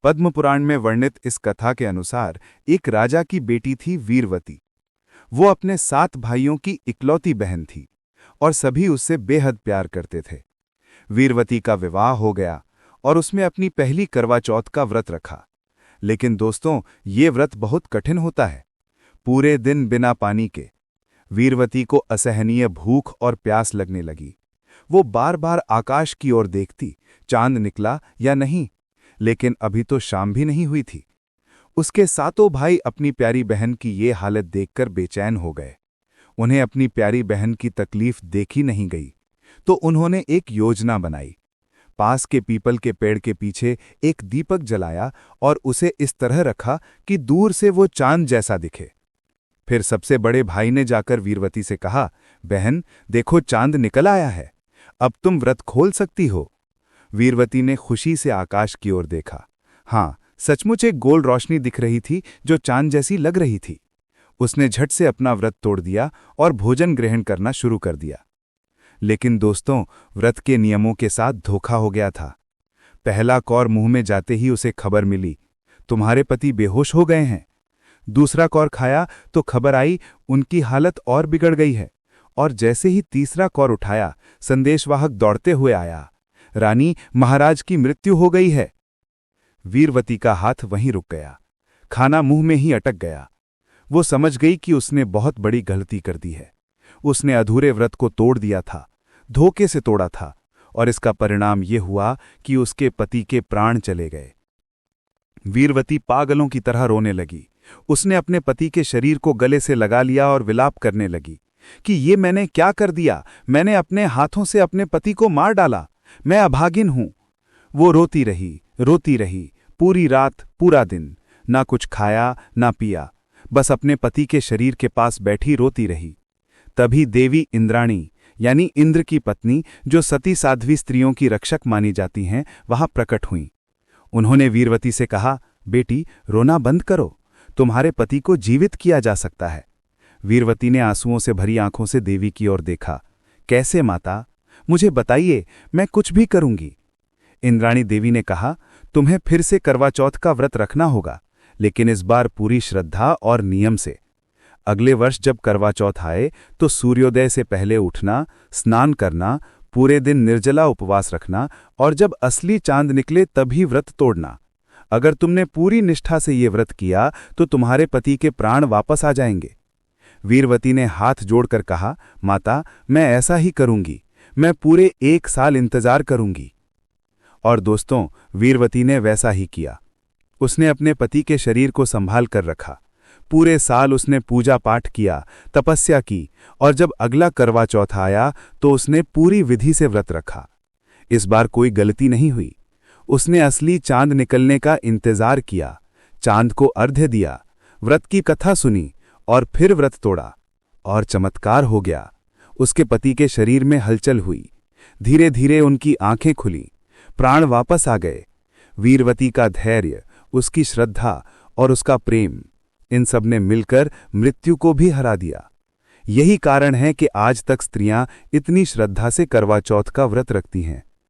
पद्म पुराण में वर्णित इस कथा के अनुसार एक राजा की बेटी थी वीरवती। वो अपने 7 भाइयों की इकलौती बहन थी और सभी उससे बेहद प्यार करते थे। वीरवती का विवाह हो गया और उसमें अपनी पहली करवा चौथ का व्रत रखा। लेकिन दोस्तों, ये व्रत बहुत कठिन होता है। पूरे दिन बिना पानी के वीरवती को असहनीय भूख और प्यास लगने लगी। वो बार बार आकाश की ओर देखती, चांद निकला या नहीं, लेकिन अभी तो शाम भी नहीं हुई थी। उसके 7 भाई अपनी प्यारी बहन की ये हालत देखकर बेचैन हो गए। उन्हें अपनी प्यारी बहन की तकलीफ देखी नहीं गई, तो उन्होंने एक योजना बनाई। पास के पीपल के पेड़ के पीछे एक दीपक जलाया और उसे इस तरह रखा कि दूर से वो चांद जैसा दिखे। फिर सबसे बड़े भाई ने जाकर वीरवती से कहा, बहन देखो, चांद निकल आया है, अब तुम व्रत खोल सकती हो। वीरवती ने खुशी से आकाश की ओर देखा। हाँ, सचमुच एक गोल रोशनी दिख रही थी जो चांद जैसी लग रही थी। उसने झट से अपना व्रत तोड़ दिया और भोजन ग्रहण करना शुरू कर दिया। लेकिन दोस्तों, व्रत के नियमों के साथ धोखा हो गया था। पहला कौर मुंह में जाते ही उसे खबर मिली, तुम्हारे पति बेहोश हो गए हैं। दूसरा कौर खाया तो खबर आई, उनकी हालत और बिगड़ गई है। और जैसे ही तीसरा कौर उठाया, संदेशवाहक दौड़ते हुए आया, रानी, महाराज की मृत्यु हो गई है। वीरवती का हाथ वहीं रुक गया, खाना मुंह में ही अटक गया। वो समझ गई कि उसने बहुत बड़ी गलती कर दी है। उसने अधूरे व्रत को तोड़ दिया था, धोखे से तोड़ा था, और इसका परिणाम ये हुआ कि उसके पति के प्राण चले गए। वीरवती पागलों की तरह रोने लगी। उसने अपने पति के शरीर को गले से लगा लिया और विलाप करने लगी कि ये मैंने क्या कर दिया, मैंने अपने हाथों से अपने पति को मार डाला, मैं अभागिन हूं। वो रोती रही पूरी रात, पूरा दिन, ना कुछ खाया ना पिया, बस अपने पति के शरीर के पास बैठी रोती रही। तभी देवी इंद्राणी, यानी इंद्र की पत्नी, जो सती साध्वी स्त्रियों की रक्षक मानी जाती हैं, वहां प्रकट हुईं। उन्होंने वीरवती से कहा, बेटी रोना बंद करो, तुम्हारे पति को जीवित किया जा सकता है। वीरवती ने आंसुओं से भरी आंखों से देवी की ओर देखा। कैसे माता, मुझे बताइए, मैं कुछ भी करूंगी। इंद्राणी देवी ने कहा, तुम्हें फिर से करवा चौथ का व्रत रखना होगा, लेकिन इस बार पूरी श्रद्धा और नियम से। अगले वर्ष जब करवा चौथ आए तो सूर्योदय से पहले उठना, स्नान करना, पूरे दिन निर्जला उपवास रखना और जब असली चांद निकले तभी व्रत तोड़ना। अगर तुमने पूरी निष्ठा से ये व्रत किया तो तुम्हारे पति के प्राण वापस आ जाएंगे। वीरवती ने हाथ जोड़कर कहा, माता, मैं ऐसा ही करूंगी, मैं पूरे 1 साल इंतजार करूंगी। और दोस्तों, वीरवती ने वैसा ही किया। उसने अपने पति के शरीर को संभाल कर रखा। पूरे साल उसने पूजा पाठ किया, तपस्या की, और जब अगला करवा चौथ आया तो उसने पूरी विधि से व्रत रखा। इस बार कोई गलती नहीं हुई। उसने असली चांद निकलने का इंतजार किया, चांद को अर्घ्य दिया, व्रत की कथा सुनी और फिर व्रत तोड़ा, और चमत्कार हो गया। उसके पति के शरीर में हलचल हुई, धीरे धीरे उनकी आंखें खुली, प्राण वापस आ गए। वीरवती का धैर्य, उसकी श्रद्धा और उसका प्रेम, इन सब ने मिलकर मृत्यु को भी हरा दिया। यही कारण है कि आज तक स्त्रियां इतनी श्रद्धा से करवा चौथ का व्रत रखती हैं।